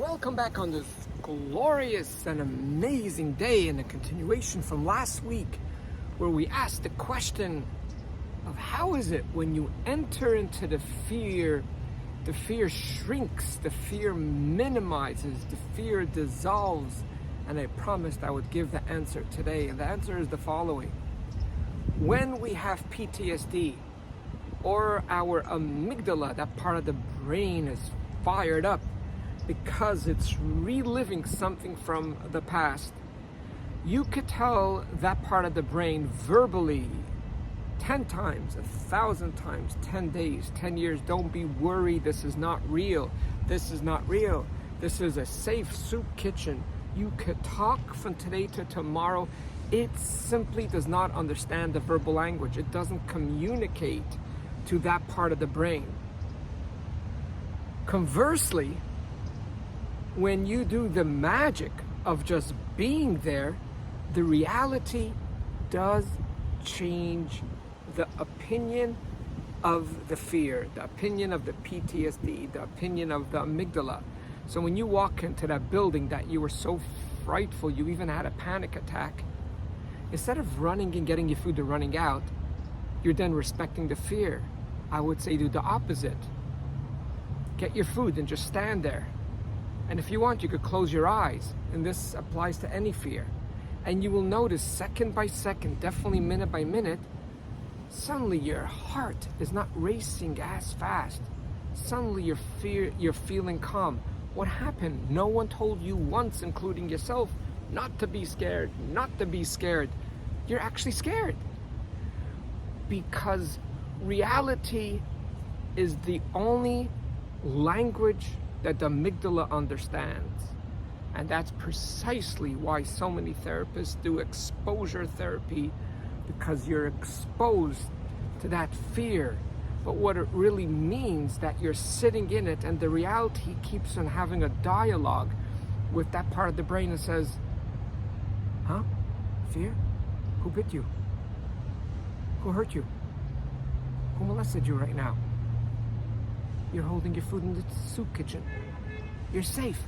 Welcome back on this glorious and amazing day, and a continuation from last week where we asked the question of how is it when you enter into the fear shrinks, the fear minimizes, the fear dissolves. And I promised I would give the answer today, and the answer is the following. When we have PTSD, or our amygdala, that part of the brain, is fired up because it's reliving something from the past, you could tell that part of the brain verbally 10 times, 1,000 times, 10 days, 10 years, don't be worried, this is not real, this is not real, this is a safe soup kitchen. You could talk from today to tomorrow. It simply does not understand the verbal language. It doesn't communicate to that part of the brain. Conversely, when you do the magic of just being there, the reality does change the opinion of the fear, the opinion of the PTSD, the opinion of the amygdala. So when you walk into that building that you were so frightful, you even had a panic attack, instead of running and getting your food and running out, you're then respecting the fear. I would say do the opposite. Get your food and just stand there. And if you want, you could close your eyes. And this applies to any fear. And you will notice second by second, definitely minute by minute, suddenly your heart is not racing as fast. Suddenly you're feeling calm. What happened? No one told you once, including yourself, not to be scared, not to be scared. You're actually scared. Because reality is the only language that the amygdala understands. And that's precisely why so many therapists do exposure therapy, because you're exposed to that fear. But what it really means that you're sitting in it, and the reality keeps on having a dialogue with that part of the brain that says, huh? Fear? Who bit you? Who hurt you? Who molested you right now? You're holding your food in the soup kitchen. You're safe.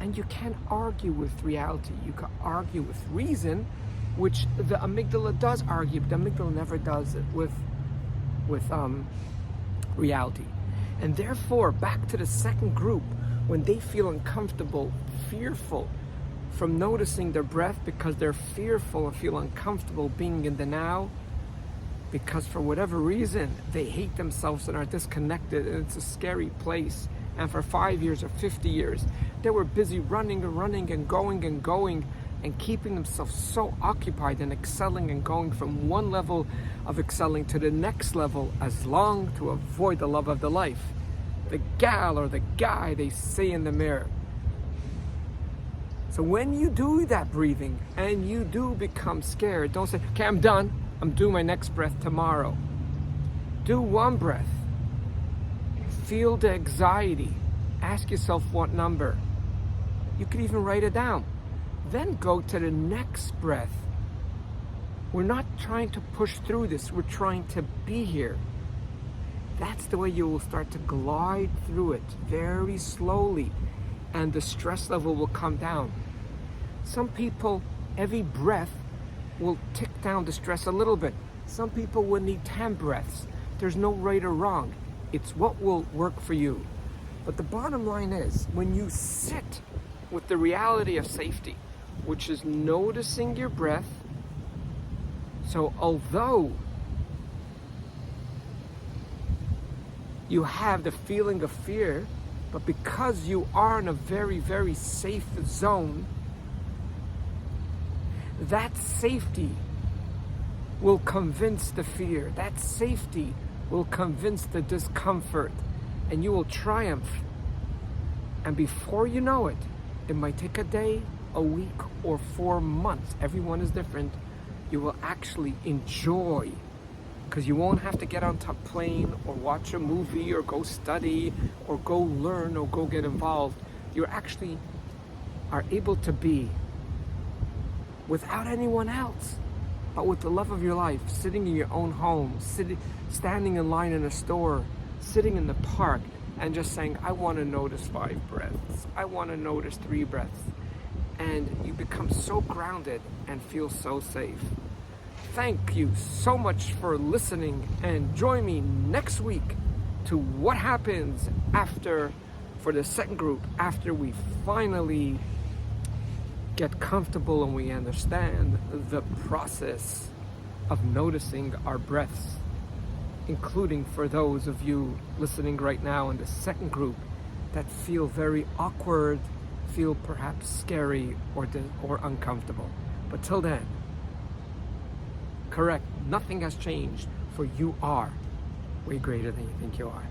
And you can't argue with reality. You can argue with reason, which the amygdala does argue, but the amygdala never does it with reality. And therefore, back to the second group, when they feel uncomfortable, fearful from noticing their breath because they're fearful and feel uncomfortable being in the now, because for whatever reason they hate themselves and are disconnected, and it's a scary place. And for 5 years or 50 years they were busy running and going and keeping themselves so occupied and excelling and going from one level of excelling to the next level, as long to avoid the love of the life, the gal or the guy they see in the mirror. So when you do that breathing and you do become scared, don't say, okay, I'm done, I'm doing my next breath tomorrow. Do one breath. Feel the anxiety. Ask yourself what number. You could even write it down. Then go to the next breath. We're not trying to push through this. We're trying to be here. That's the way you will start to glide through it very slowly, and the stress level will come down. Some people, every breath will tick down the stress a little bit. Some people will need 10 breaths. There's no right or wrong. It's what will work for you. But the bottom line is, when you sit with the reality of safety, which is noticing your breath, so although you have the feeling of fear, but because you are in a very, very safe zone, that safety will convince the fear. That safety will convince the discomfort, and you will triumph. And before you know it, it might take a day, a week, or 4 months. Everyone is different. You will actually enjoy, because you won't have to get on top plane or watch a movie or go study or go learn or go get involved. You actually are able to be without anyone else, but with the love of your life, sitting in your own home, standing in line in a store, sitting in the park, and just saying, I want to notice 5 breaths. I want to notice 3 breaths. And you become so grounded and feel so safe. Thank you so much for listening, and join me next week to what happens after, for the second group, after we finally get comfortable and we understand the process of noticing our breaths, including for those of you listening right now in the second group that feel very awkward, feel perhaps scary or uncomfortable. But till then, correct, nothing has changed, for you are way greater than you think you are.